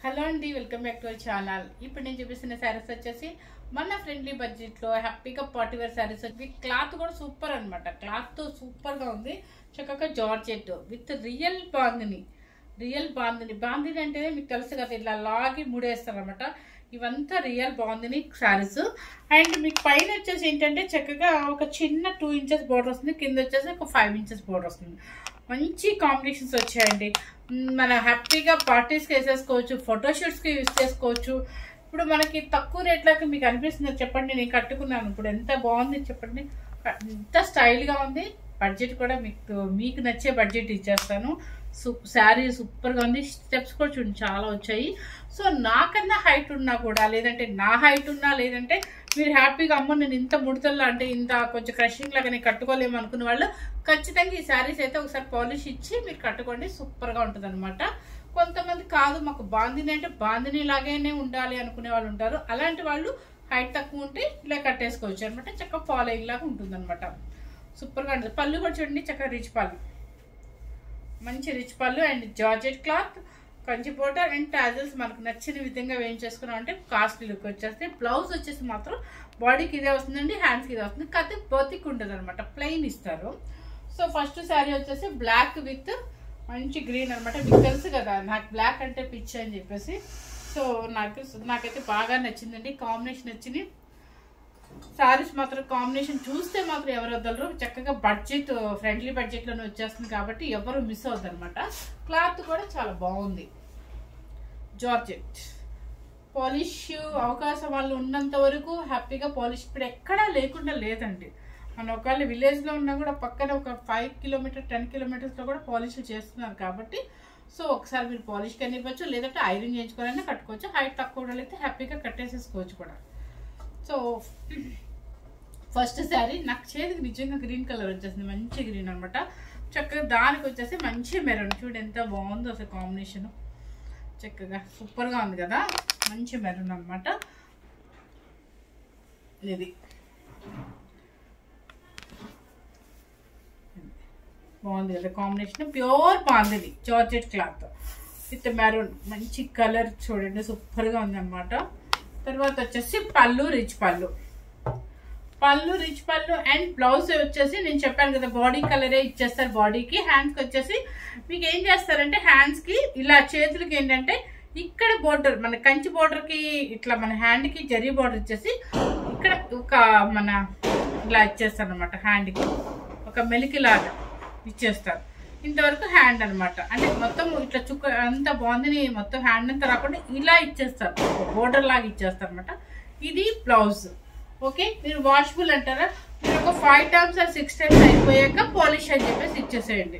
Hello అండి, welcome back to our channel. ఇప్పుడు నేను చూపిస్తున్న శారీస్ వచ్చేసి మన ఫ్రెండ్లీ బడ్జెట్లో హ్యాపీగా పార్టీ వేర్ శారీస్ వచ్చి క్లాత్ కూడా సూపర్ అనమాట. క్లాత్ సూపర్గా ఉంది. చక్కగా జార్జెట్ విత్ రియల్ బాందిని అంటే మీకు తెలుసు కదా, ఇట్లా లాగి ముడేస్తారు అనమాట. ఇవంతా రియల్ బాందిని శారీస్. అండ్ మీకు పైన వచ్చేసి ఏంటంటే చక్కగా ఒక చిన్న 2 ఇంచెస్ బోర్డర్ వస్తుంది, కింద వచ్చేసి ఒక 5 ఇంచెస్ బోర్డర్ వస్తుంది. మంచి కాంబినేషన్స్ వచ్చాయండి. మన హ్యాపీగా పార్టీస్కి వేసేసుకోవచ్చు, ఫోటోషూట్స్కి యూజ్ చేసుకోవచ్చు. ఇప్పుడు మనకి తక్కువ రేట్లకి మీకు అనిపిస్తుంది చెప్పండి. నేను కట్టుకున్నాను, ఇప్పుడు ఎంత బాగుంది చెప్పండి, ఎంత స్టైల్గా ఉంది. బడ్జెట్ కూడా మీకు నచ్చే బడ్జెట్ ఇచ్చేస్తాను. శారీ సూపర్గా ఉంది. స్టెప్స్ కూడా చూడండి చాలా వచ్చాయి. సో నాకన్నా హైట్ ఉన్నా కూడా, లేదంటే నా హైట్ ఉన్నా, లేదంటే మీరు హ్యాపీగా అమ్మ నేను ఇంత ముడతల్లో అంటే ఇంత కొంచెం క్రషింగ్ లాగా నేను కట్టుకోలేము అనుకున్న వాళ్ళు ఖచ్చితంగా ఈ శారీస్ అయితే ఒకసారి పాలిష్ ఇచ్చి మీరు కట్టుకోండి. సూపర్గా ఉంటుంది అనమాట. కొంతమంది కాదు మాకు బాందిని అంటే బాందిని లాగానే ఉండాలి అనుకునే వాళ్ళు ఉంటారు. అలాంటి వాళ్ళు హైట్ తక్కువ ఉంటే ఇలా కట్టేసుకోవచ్చు అనమాట. చక్కగా ఫాలోయింగ్ లాగా ఉంటుంది అనమాట. సూపర్గా ఉంటుంది. పళ్ళు కూడా చూడండి, చక్కగా రిచ్ పళ్ళు, మంచి రిచ్ పళ్ళు and georgette cloth, Kanchi border and tassels మనకు నచ్చిన విధంగా వేయించేసుకున్నాం అంటే కాస్ట్లీ లుక్ వచ్చేస్తే. బ్లౌజ్ వచ్చేసి మాత్రం బాడీకి ఇదే వస్తుందండి, హ్యాండ్స్కి ఇదే వస్తుంది. కాకపోతే బోతిక్ ఉంటుంది అనమాట, ప్లెయిన్ ఇస్తారు. సో ఫస్ట్ శారీ వచ్చేసి బ్లాక్ విత్ మంచి గ్రీన్ అనమాట. మీకు తెలుసు కదా నాకు బ్లాక్ అంటే పిచ్చి అని చెప్పేసి. సో నాకైతే బాగా నచ్చిందండి. కాంబినేషన్ వచ్చింది. శారీస్ మాత్రం కాంబినేషన్ చూస్తే మాత్రం ఎవరు వదలరు. చక్కగా బడ్జెట్ ఫ్రెండ్లీ బడ్జెట్లోనే వచ్చేస్తుంది కాబట్టి ఎవరు మిస్ అవుతుంది అనమాట. క్లాత్ కూడా చాలా బాగుంది. జార్జెట్ పాలిష్ అవకాశం వాళ్ళు ఉన్నంత వరకు హ్యాపీగా పాలిష్ ఇప్పుడు ఎక్కడా లేకుండా లేదండి. మన ఒకవేళ విలేజ్లో ఉన్నా కూడా పక్కన ఒక 5 కిలోమీటర్ 10 కిలోమీటర్స్లో కూడా పాలిష్ చేస్తున్నారు కాబట్టి సో ఒకసారి మీరు పాలిష్ కానీ ఇవ్వచ్చు, లేదంటే ఐరన్ చేయించుకోవాలన్నా కట్టుకోవచ్చు. హైట్ తక్కువ అయితే హ్యాపీగా కట్టేసేసుకోవచ్చు కూడా. సో ఫస్ట్ శారీ నాకు చేతికి నిజంగా గ్రీన్ కలర్ వచ్చేసింది, మంచి గ్రీన్ అనమాట. చక్కగా దానికి వచ్చేసి మంచి మెరూన్, చూడు ఎంత బాగుందో అసలు కాంబినేషన్. చక్కగా సూపర్గా ఉంది కదా, మంచి మెరూన్ అనమాట. ఇది బాగుంది కదా combination. Pure bandhani georgette cloth with maroon, మంచి కలర్ చూడండి సూపర్గా ఉంది అనమాట. తర్వాత వచ్చేసి పళ్ళు రిచ్ పళ్ళు అండ్ బ్లౌజ్ వచ్చేసి నేను చెప్పాను కదా బాడీ కలరే ఇచ్చేస్తారు. బాడీకి హ్యాండ్స్కి వచ్చేసి మీకు ఏం చేస్తారంటే హ్యాండ్స్కి ఇలా చేతులకి ఏంటంటే ఇక్కడ బోర్డర్ మన కంచి బోర్డర్కి ఇట్లా మన హ్యాండ్కి జరీ బోర్డర్ ఇచ్చేసి ఇక్కడ ఒక మన ఇలా ఇచ్చేస్తారు అనమాట. హ్యాండ్కి ఒక మెలికిలాగా ఇచ్చేస్తారు. ఇంతవరకు హ్యాండ్ అనమాట. అంటే మొత్తం ఇట్లా చుక్క అంత బాగుంది, మొత్తం హ్యాండ్ అంతా రాకుండా ఇలా ఇచ్చేస్తారు, బోర్డర్ లాగా ఇచ్చేస్తారు అనమాట. ఇది బ్లౌజ్. ఓకే, మీరు వాషబుల్ అంటారా, మీరు ఒక 5 టైమ్స్ ఆర్ 6 టైమ్స్ అయిపోయాక పాలిష్ అని చెప్పేసి ఇచ్చేసేయండి.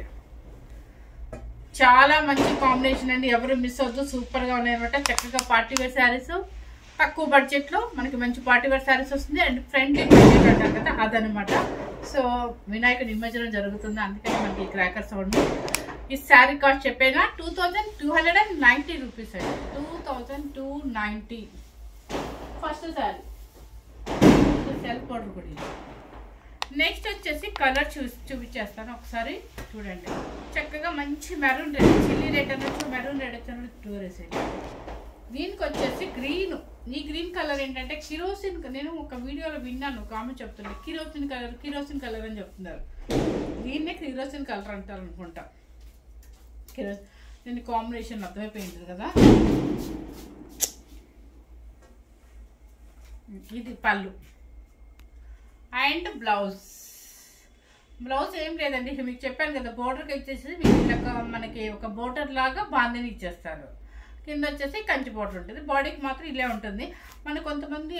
చాలా మంచి కాంబినేషన్ అండి, ఎవరు మిస్ అవుతూ సూపర్గా ఉన్నాయన్నమాట. చక్కగా పార్టీ వేర్ శారీస్ తక్కువ బడ్జెట్లో మనకి మంచి పార్టీ వేర్ శారీస్ వస్తుంది. అండ్ ఫ్రెండ్లీ బడ్జెట్ అంటారు కదా అదనమాట. సో వినాయక నిమజ్జనం జరుగుతుంది, అందుకని మనకి క్రాకర్ సౌండ్. ఈ శారీ కాస్ట్ చెప్పేనా 2290 రూపీస్ అండి. 2290 ఫస్ట్ శారీ. సెల్ఫ్ బోర్డర్ కూడా. నెక్స్ట్ వచ్చేసి కలర్ చూపించేస్తాను ఒకసారి చూడండి. చక్కగా మంచి మెరూన్ రెడ్, చిల్లీ రెడ్ అనొచ్చు, మెరూన్ రెడ్ వచ్చి 2 వేసేది. దీనికి వచ్చేసి గ్రీన్. ఈ గ్రీన్ కలర్ ఏంటంటే కిరోసిన్, నేను ఒక వీడియోలో విన్నాను, ఒక ఆమె చెప్తుంది కిరోసిన్ కలర్ అని చెప్తున్నారు. దీన్నే కిరోసిన్ కలర్ అంటారు అనుకుంటా. దీని కాంబినేషన్ అర్థమైపోయింది కదా. ఇది పళ్ళు అండ్ బ్లౌజ్ ఏం లేదండి, మీకు చెప్పాను కదా బోర్డర్కి వచ్చేసి మీకు మనకి ఒక బోర్డర్ లాగా బాందిని ఇచ్చేస్తారు. కింద వచ్చేసి కంచి బోర్డర్ ఉంటుంది. బాడీకి మాత్రం ఇలా ఉంటుంది. మనకు కొంతమంది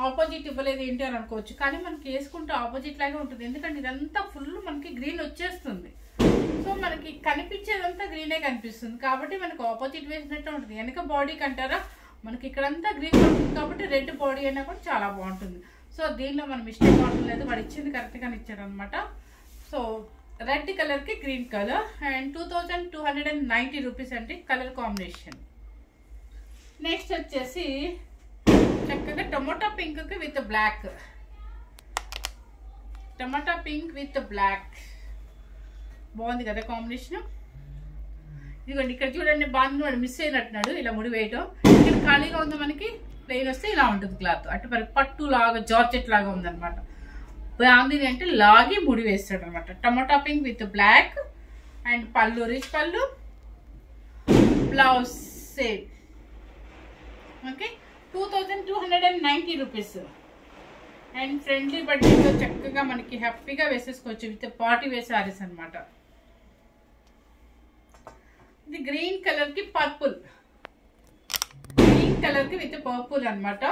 ఆపోజిట్ ఇవ్వలేదు ఏంటి అని అనుకోవచ్చు, కానీ మనకి వేసుకుంటే ఆపోజిట్ లాగే ఉంటుంది. ఎందుకంటే ఇదంతా ఫుల్ మనకి గ్రీన్ వచ్చేస్తుంది. సో మనకి కనిపించేదంతా గ్రీనే కనిపిస్తుంది కాబట్టి మనకు ఆపోజిట్ వేసినట్టు ఉంటుంది. వెనక బాడీకి అంటారా మనకి ఇక్కడంతా గ్రీన్ ఉంటుంది కాబట్టి రెడ్ బాడీ అయినా కూడా చాలా బాగుంటుంది. సో దీనిలో మనం మిస్టేక్ అవడం లేదు, వాడు ఇచ్చింది కరెక్ట్గానే ఇచ్చారనమాట. సో రెడ్ కలర్కి గ్రీన్ కలర్ అండ్ 2290 రూపీస్ అండి కలర్ కాంబినేషన్. నెక్స్ట్ వచ్చేసి చక్కగా టొమాటో పింక్ విత్ బ్లాక్, బాగుంది కదా కాంబినేషన్. ఇదిగోండి ఇక్కడ చూడండి, బాగుంది, వాడు మిస్ అయినట్టున్నాడు ఇలా ముడి వేయటం. ఇక్కడ ఖాళీగా ఉంది, మనకి ప్లెయిన్ వస్తే ఇలా ఉంటుంది క్లాత్. అంటే మరి పట్టు లాగా జార్జెట్ లాగా ఉందన్నమాట. బాగుంది అంటే లాగి ముడి వేస్తాడు అనమాట. టమాటా పింక్ విత్ బ్లాక్ అండ్ పళ్ళు రిచ్ పళ్ళు, blouse same. Okay, 2290 rupees. And friendly బడ్జెట్లో చక్కగా మనకి హ్యాపీగా వేసేసుకోవచ్చు విత్ పార్టీ వేర్ సారీస్ అనమాట. ఇది గ్రీన్ కలర్ కి పర్పుల్, గ్రీన్ కలర్ కి విత్ పర్పుల్ అనమాట.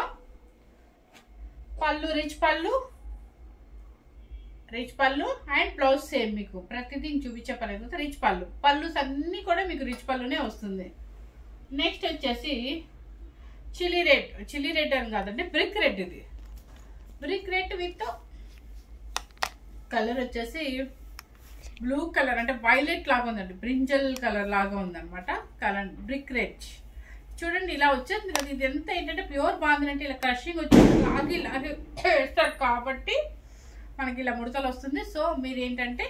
పళ్ళు రిచ్ పళ్ళు, రిచ్ పళ్ళు అండ్ బ్లౌజ్ సేమ్. మీకు ప్రతిదీ చూపించలేదు, రిచ్ పళ్ళు. పళ్ళు అన్నీ కూడా మీకు రిచ్ పళ్ళునే వస్తుంది. నెక్స్ట్ వచ్చేసి చిల్లీ రెడ్ అని కాదండి, బ్రిక్ రెడ్. ఇది బ్రిక్ రెడ్ విత్ కలర్ వచ్చేసి బ్లూ కలర్, అంటే వైలెట్ లాగా ఉందండి, బ్రింజల్ కలర్ లాగా ఉందన్నమాట. కలర్ బ్రిక్ రెడ్ చూడండి ఇలా వచ్చేస్తుంది కదా. ఇది ఎంత ఏంటంటే ప్యూర్ బాగుంది అంటే ఇలా క్రషింగ్ వచ్చేసి లాగి వేస్తారు కాబట్టి మనకి ఇలా ముడతలు వస్తుంది. సో మీరు ఏంటంటే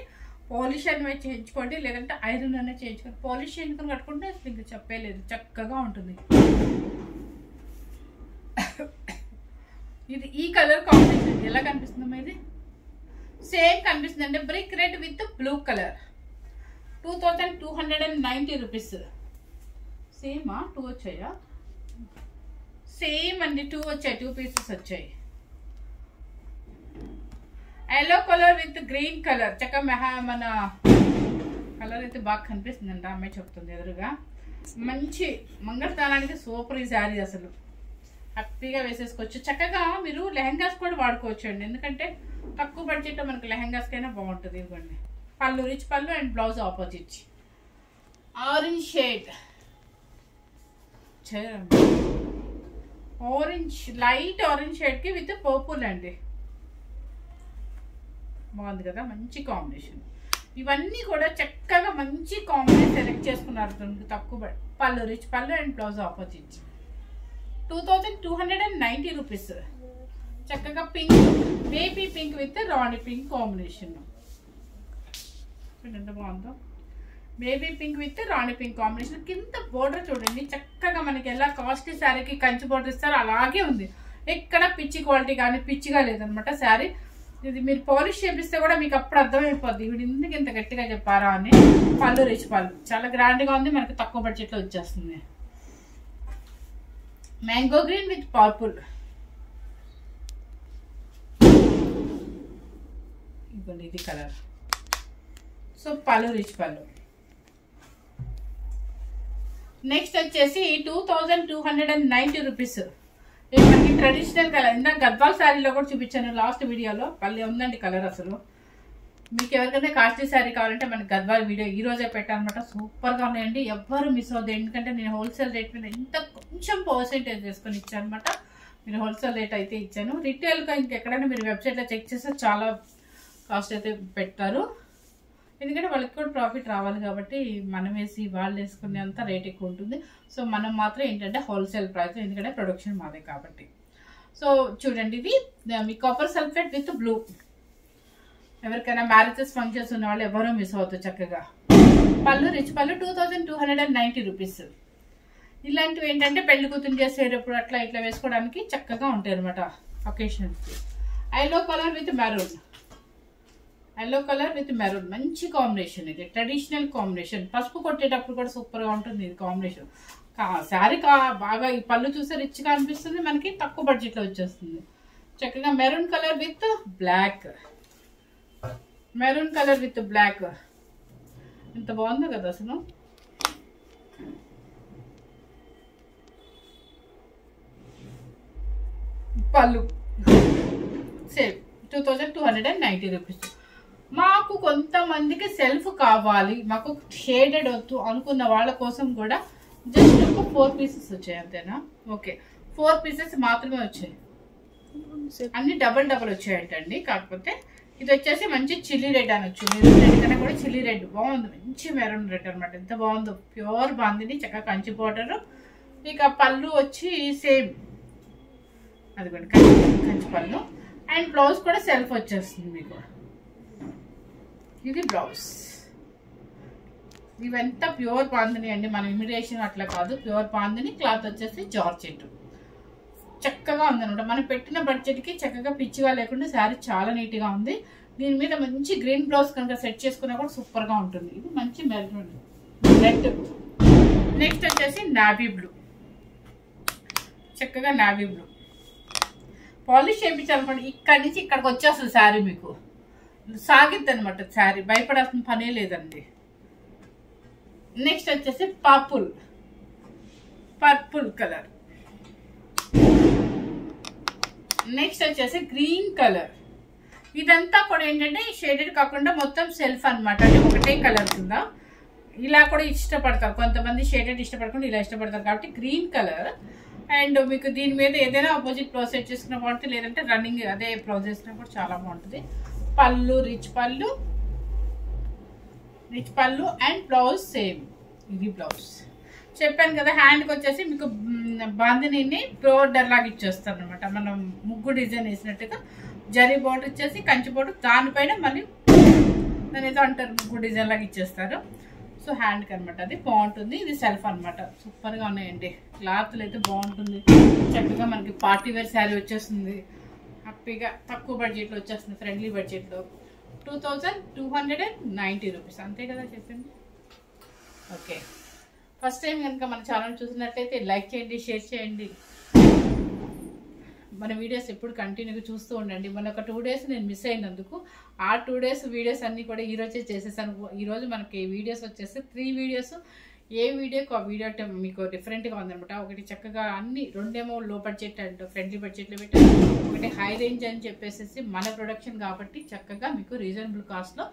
పాలిష్ అనేది చేయించుకోండి, లేదంటే ఐరన్ అనేది చేయించుకోండి. పాలిష్ చేయించుకొని కట్టుకుంటే మీకు చెప్పలేదు, చక్కగా ఉంటుంది. ఇది ఈ కలర్ కాంబినేషన్ ఎలా కనిపిస్తుందమ్మా? ఇది సేమ్ కనిపిస్తుంది అండి, brick red with blue colour. 2290 rupees. సేమా? 2 వచ్చాయా? సేమ్ అండి, 2 వచ్చాయి, 2 పీసెస్ వచ్చాయి. Yellow colour with green colour. చక్కగా మన కలర్ అయితే బాగా కనిపిస్తుందండి, అమ్మాయి చెప్తుంది ఎదురుగా. మంచి మంగళస్థానానికి సూపర్ ఈ శారీ, అసలు హ్యాపీగా వేసేసుకోవచ్చు. చక్కగా మీరు లెహంగాస్ కూడా వాడుకోవచ్చు అండి, ఎందుకంటే తక్కువ బడ్జెట్లో మనకు లెహంగాస్కైనా బాగుంటుంది. ఇదిగోండి పళ్ళు రిచ్ పళ్ళు and blouse opposite. Orange shade, orange light orange షేడ్కి విత్ పర్పుల్ అండి. బాగుంది కదా, మంచి కాంబినేషన్. ఇవన్నీ కూడా చక్కగా మంచి కాంబినేషన్ సెలెక్ట్ చేసుకున్నారు. తక్కువ పళ్ళు రిచ్ పళ్ళు అండ్ బ్లౌజ్ ఆపోజిట్. 2290 రూపీస్. చక్కగా pink, baby pink with Rani pink combination. ఎంత బాగుందో, baby pink with Rani pink combination. కింద బోర్డర్ చూడండి, చక్కగా మనకి ఎలా కాస్ట్లీ శారీకి కంచి బోర్డర్ ఇస్తారో అలాగే ఉంది. ఎక్కడ పిచ్చి క్వాలిటీ కానీ పిచ్చిగా లేదనమాట శారీ. ఇది మీరు పాలిష్ చేపిస్తే కూడా మీకు అప్పుడు అర్థమైపోద్ది వీడు ఎందుకు ఇంత గట్టిగా చెప్పారా అని. పళ్ళు రిచ్ పళ్ళు చాలా గ్రాండ్గా ఉంది, మనకి తక్కువ బడ్జెట్లో వచ్చేస్తుంది. Mango green with purple. ఇవ్వండి ఇది కలర్. సో పళ్ళు రిచ్ పళ్ళు. నెక్స్ట్ వచ్చేసి 2290 రూపీస్. మనకి ట్రెడిషనల్ కలర్. ఇందాక గద్వాల్ శారీలో కూడా చూపించాను లాస్ట్ వీడియోలో, పల్లె ఉందండి కలర్ అసలు. మీకు ఎవరికైనా కాస్ట్లీ శారీ కావాలంటే మనకి గద్వాల్ వీడియో ఈ రోజే పెట్టానమాట. సూపర్గా ఉన్నాయండి, ఎవ్వరు మిస్ అవుతుంది. ఎందుకంటే నేను హోల్సేల్ రేట్ మీద ఇంత కొంచెం పర్సెంటేజ్ చేసుకొని ఇచ్చాను అనమాట. మీరు హోల్సేల్ రేట్ అయితే ఇచ్చాను. రిటైల్గా ఇంకెక్కడైనా మీరు వెబ్సైట్లో చెక్ చేస్తే చాలా కాస్ట్ అయితే పెట్టారు, ఎందుకంటే వాళ్ళకి కూడా ప్రాఫిట్ రావాలి కాబట్టి. మనం వేసి వాళ్ళు వేసుకునే అంత రేట్ ఎక్కువ ఉంటుంది. సో మనం మాత్రం ఏంటంటే హోల్సేల్ ప్రైస్, ఎందుకంటే ప్రొడక్షన్ మాదే కాబట్టి. సో చూడండి ఇది మీ కాపర్ సల్ఫేట్ విత్ బ్లూ. ఎవరికైనా మ్యారేజెస్ ఫంక్షన్స్ ఉన్న వాళ్ళు ఎవరో మిస్ అవుతారు. చక్కగా పళ్ళు రిచ్ పళ్ళు 2290 రూపీస్. ఇలాంటివి ఏంటంటే పెళ్లి కూతురు చేసేటప్పుడు అట్లా ఇట్లా వేసుకోవడానికి చక్కగా ఉంటాయి అనమాట ఒకేషన్స్కి. Yellow colour with maroon, yellow colour with maroon మంచి కాంబినేషన్. ఇది ట్రెడిషనల్ కాంబినేషన్. పసుపు కొట్టేటప్పుడు కూడా సూపర్గా ఉంటుంది ఇది కాంబినేషన్. శారీ బాగా ఈ పళ్ళు చూస్తే రిచ్గా అనిపిస్తుంది, మనకి తక్కువ బడ్జెట్లో వచ్చేస్తుంది. చక్కగా maroon colour with black, maroon colour with black. ఎంత బాగుందో కదా అసలు. పళ్ళు సేమ్ 2290 రూపీస్. మాకు కొంతమందికి సెల్ఫ్ కావాలి, మాకు షేడెడ్ వద్దు అనుకున్న వాళ్ళ కోసం కూడా జస్ట్ ఒక 4 పీసెస్ వచ్చాయి అంతేనా? ఓకే, 4 పీసెస్ మాత్రమే వచ్చాయి, అన్ని డబల్ వచ్చాయంటండి. కాకపోతే ఇది వచ్చేసి మంచి చిల్లీ రెడ్ అనొచ్చు, మెరూన్ రెడ్ కన్నా కూడా చిల్లీ రెడ్ బాగుంది. మంచి మెరూన్ రెడ్ అనమాట, ఎంత బాగుందో, ప్యూర్ బాగుంది. చక్కగా కంచి బోర్డర్. ఇక పళ్ళు వచ్చి సేమ్, అది కూడా కంచి పళ్ళు. అండ్ బ్లౌజ్ కూడా సెల్ఫ్ వచ్చేస్తుంది మీకు. ఇది బ్లౌజ్ ఇవంతా ప్యూర్ బాందిని అండి, మన ఇమిటేషన్ అట్లా కాదు, ప్యూర్ బాందిని. క్లాత్ వచ్చేసి జార్జెట్, చక్కగా ఉందనమాట. మనం పెట్టిన బడ్జెట్కి చక్కగా పిచ్చిగా లేకుండా శారీ చాలా నీట్గా ఉంది. దీని మీద మంచి గ్రీన్ బ్లౌజ్ కనుక సెట్ చేసుకున్నా కూడా సూపర్గా ఉంటుంది. ఇది మంచి మెరూన్ రెడ్. నెక్స్ట్ వచ్చేసి నావీ బ్లూ, చక్కగా నావీ బ్లూ పాలిష్ చేయించాలనుకోండి, ఇక్కడి నుంచి ఇక్కడికి వచ్చేస్తుంది శారీ, మీకు సాగిద్ది అనమాట శారీ, భయపడాల్సిన పనే లేదండి. నెక్స్ట్ వచ్చేసి పర్పుల్ కలర్. నెక్స్ట్ వచ్చేసి గ్రీన్ కలర్. ఇదంతా కూడా ఏంటంటే షేడెడ్ కాకుండా మొత్తం సెల్ఫ్ అనమాట, అంటే ఒకటే కలర్ కింద. ఇలా కూడా ఇష్టపడతారు కొంతమంది, షేడెడ్ ఇష్టపడకుండా ఇలా ఇష్టపడతారు కాబట్టి గ్రీన్ కలర్. అండ్ మీకు దీని మీద ఏదైనా ఆపోజిట్ బ్లౌజ్ సెట్ చేసుకున్న బాగుంటుంది, లేదంటే రన్నింగ్ అదే బ్లౌజ్ వేసినా కూడా చాలా బాగుంటుంది. పళ్ళు రిచ్ పళ్ళు అండ్ బ్లౌజ్ సేమ్. ఇది బ్లౌజ్ చెప్పాను కదా. హ్యాండ్కి వచ్చేసి మీకు బాందిని బ్రోడర్ లాగా ఇచ్చేస్తారు అనమాట, మనం ముగ్గు డిజైన్ వేసినట్టుగా. జరీ బోర్డర్ వచ్చేసి కంచి బోర్డర్, దానిపైన మళ్ళీ దాని ఏదో అంటారు ముగ్గు డిజైన్ లాగా ఇచ్చేస్తారు. సో హ్యాండ్కి అనమాట, అది బాగుంటుంది. ఇది సెల్ఫ్ అనమాట, సూపర్గా ఉన్నాయండి. క్లాత్లు అయితే బాగుంటుంది, చక్కగా మనకి పార్టీ వేర్ శారీ వచ్చేస్తుంది. హ్యాపీగా తక్కువ బడ్జెట్లో వచ్చేస్తుంది, ఫ్రెండ్లీ బడ్జెట్లో. 2290 రూపీస్, అంతే కదా చెప్పింది. ఓకే, ఫస్ట్ టైం కనుక మన ఛానల్ చూసినట్లయితే లైక్ చేయండి, షేర్ చేయండి. మన వీడియోస్ ఎప్పుడు కంటిన్యూగా చూస్తూ ఉండండి. మన ఒక 2 డేస్ నేను మిస్ అయినందుకు, ఆ 2 డేస్ వీడియోస్ అన్నీ కూడా ఈరోజే చేసేసాను. ఈరోజు మనకి వీడియోస్ వచ్చేసి 3 వీడియోస్. ఏ వీడియోకి ఆ వీడియో మీకు డిఫరెంట్గా ఉందనమాట. ఒకటి చక్కగా అన్ని, రెండేమో లో బడ్జెట్ అండ్ ఫ్రెండ్లీ బడ్జెట్లో పెట్టాను, ఒకటి హై రేంజ్ అని చెప్పేసి మన ప్రొడక్షన్ కాబట్టి చక్కగా మీకు రీజనబుల్ కాస్ట్లో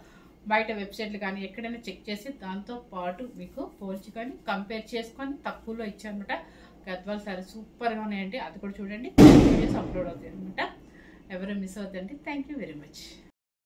బయట వెబ్సైట్లు కానీ ఎక్కడైనా చెక్ చేసి దాంతో పాటు మీకు పోల్చుకొని కంపేర్ చేసుకొని తక్కువలో ఇచ్చానమాట. గద్వాల్ సారీ సూపర్గా ఉన్నాయండి, అది కూడా చూడండి. వీడియోస్ అప్లోడ్ అవుతాయి అనమాట, ఎవరు మిస్ అవుతుందండి. Thank you very much.